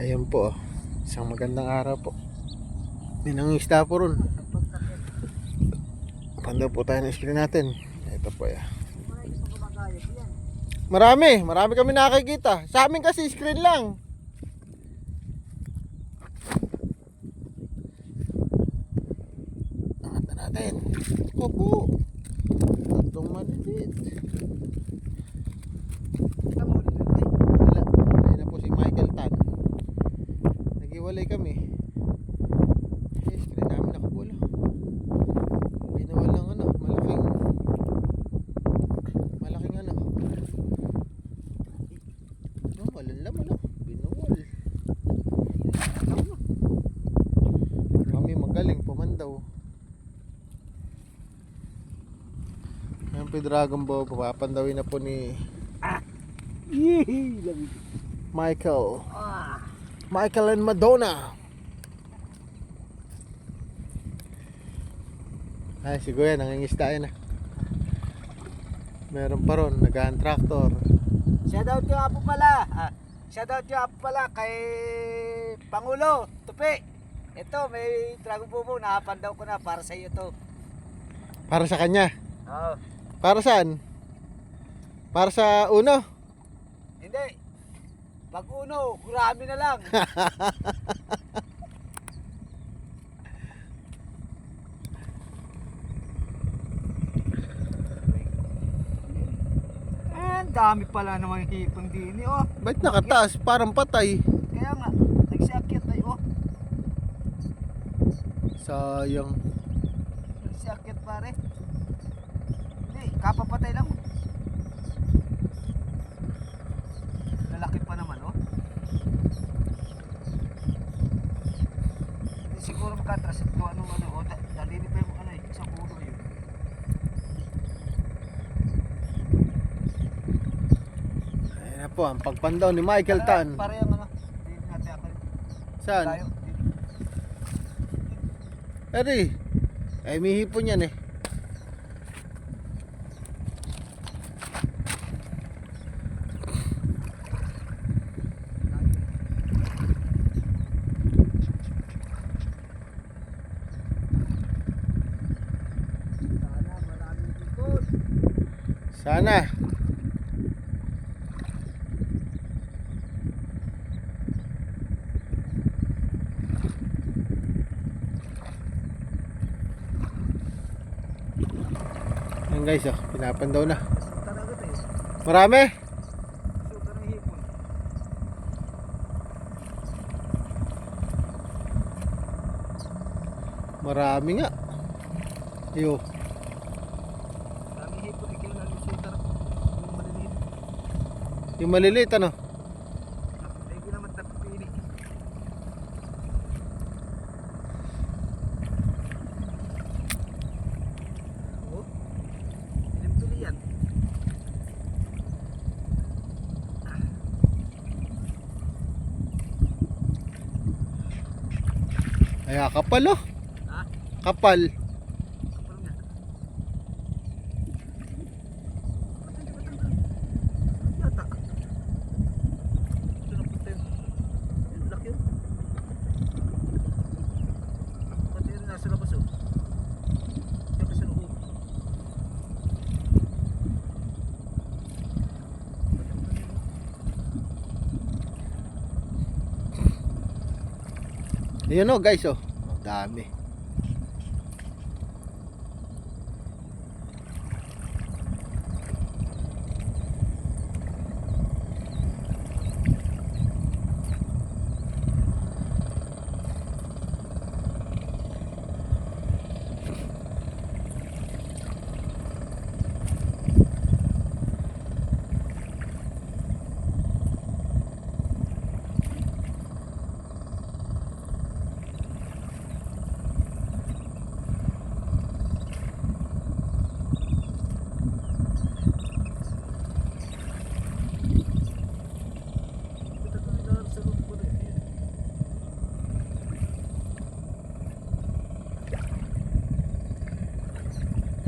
Ayun po, isang magandang araw po. May nangingisda po ron. Panda po tayo ng screen natin. Ito po ya. Marami kami nakikita. Sa amin kasi screen lang. Angatan natin. Opo. Tatlong malilit. Wala. Ayun na po si Michael Tan. Nagiwalay kami. Screen namin nakabulo. Binuwal ng ano, malaking ano. Walang laman oh. Binuwal. Kami magaling pumandaw. Yan po yung Dragon Ball. Papandawin na po ni Michael and Madonna. Ay, si Kuya nangingisda yan ah. Meron pa ron, nagahan tractor. Shoutout nyo po pala. Shoutout nyo po pala kay Pangulo Tupi. Ito, may Dragon Bobo. Nakapandaw ko na para sa iyo to. Para sa kanya? Oo. Para saan? Para sa uno? Hindi. Pag uno, kurami na lang. Ang dami pala naman hipon din oh. Ba't nakataas? Parang patay. Kaya nga, nagsiakyat tayo oh. Sayang. Nagsiakyat pare. Hindi, kapapatay lang. Lalaki pa naman oh. Hindi siguro makatrasit ko anong ano oh. Dalini pa yung ano eh, sa ulo yun. Ayan na po, ang pagpandaw ni Michael Tan. Para yung ano, hindi natin ako. Saan? Tayo, Eri, ay may hipon yan eh. sana maraming hipon. Sana. Ayan guys, oh, pinapandaw na. Talaga tayo. Marami. Sugar ng hipon. Marami nga. Iyo. Maraming hipon, ikaw na yung sugar. Yung maliliit. Yung maliliit ano? Hindi naman tapipili. Oh, pilim-pili yan. Ay, kapal oh. Ha? Kapal. Kapal nga. Yata. Ito na punta yun. Yung laki yun. Pati yun nasa labas oh. Tsaka sa loob. Ayan oh guys oh. Dami.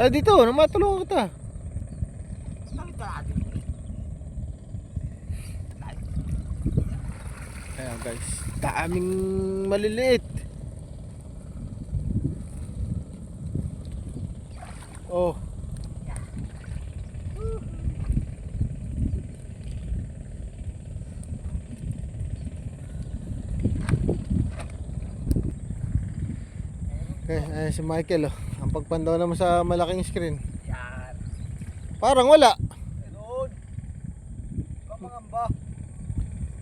Ah, dito, namatulungan kita. Bakit ka atin? Ayan guys, daming maliliit. Oh. Okay, ayan si Michael oh. Ang pagpandaw naman sa malaking screen. Yan. Parang wala. Meron. Kamangamba.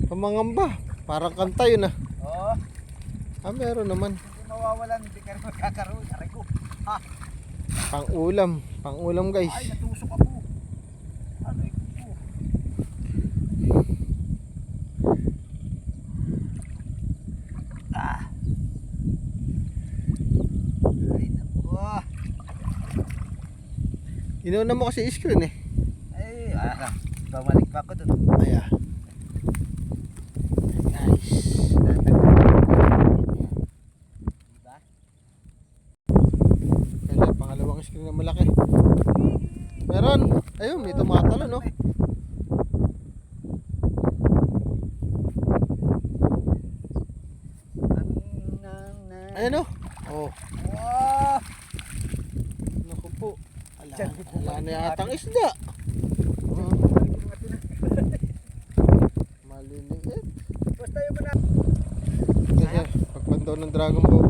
Pamangamba. Parang kanta yun ah. Oh. Meron naman. Hindi mawawalan. Hindi ka rin magkakaroon. Aray ko. Ha. Pang-ulam. Pang-ulam guys. Ay, natusok ako. Aray ko. Ah. Ay, naku. Inuuna mo kasi screen eh. Ay, bumalik pa ako doon. Ayan. Guys. Diba? Kaya pangalawang screen na malaki. Meron. Ayun, may tumatalo no. Ayan oh. Oh. Wow! Naku po. Ala na yatang isda. Oh, maliliit. Basta yung mga... Kaya pagpandaw ng Dragon Ball.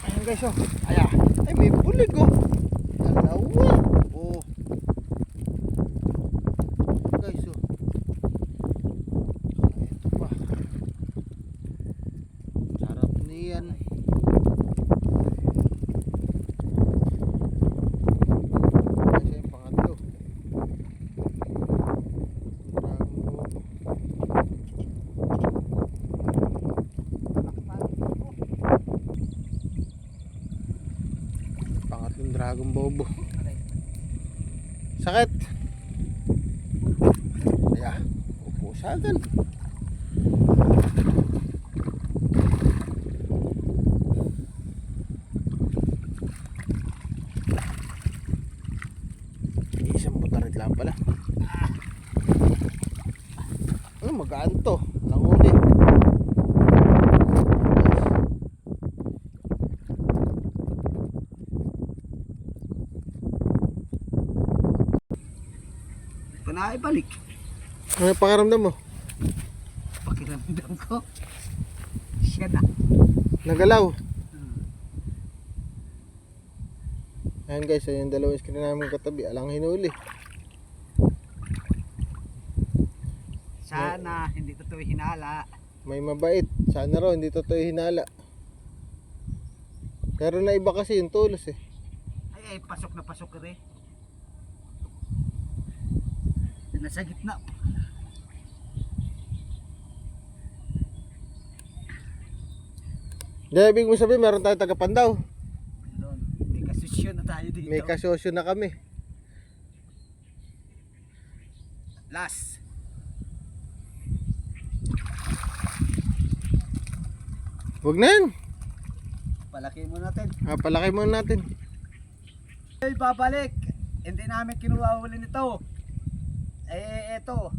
Ayan guys oh. Ayan. Ay may bulig oh. Dalawa. Oh. Guys oh. Ito pa. Sarap niyan. Kasi yung pangatlo. Pangatlong Dragon Bobo. Sakit. Ayan. Upusagan. Isang butarit lang pala. Magaan to. Nanguli. Ito na ibalik. Ano yung pakiramdam mo? Pakiramdam ko. Siya na. Nagalaw. Ayan guys, ayan yung dalawang screen namin katabi. Alang hinuli. Sana hindi totoo hinala. May mabait. Sana raw hindi totoo hinala. Pero na iba kasi yung tulos eh. Ay, pasok na pasok rin. Nasa gitna. Hindi, ibig mo sabihin meron tayo tagapandaw. Doon, may kasosyo na tayo dito. May kasosyo na kami. Last. Huwag na yan. Palaki mo natin. Palaki muna natin. Ay, babalik. Hindi namin kinuha uli nito. Ito.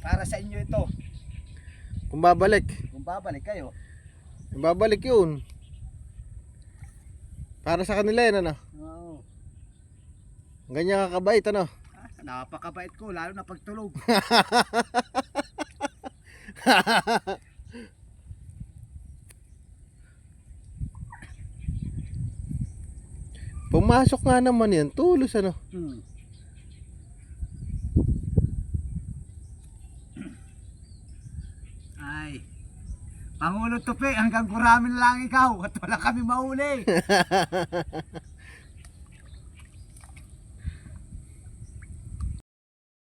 Para sa inyo ito. Kung babalik. Kung babalik kayo. Babalik yun. Para sa kanila yan ano. Oo. Ganyan kakabait ano. Napakabait ko, lalo na pagtulog. Pumasok nga naman yan. Tulos ano. Ay. Pangulo Tupi, hanggang kuramin lang ikaw at wala kami mahuli.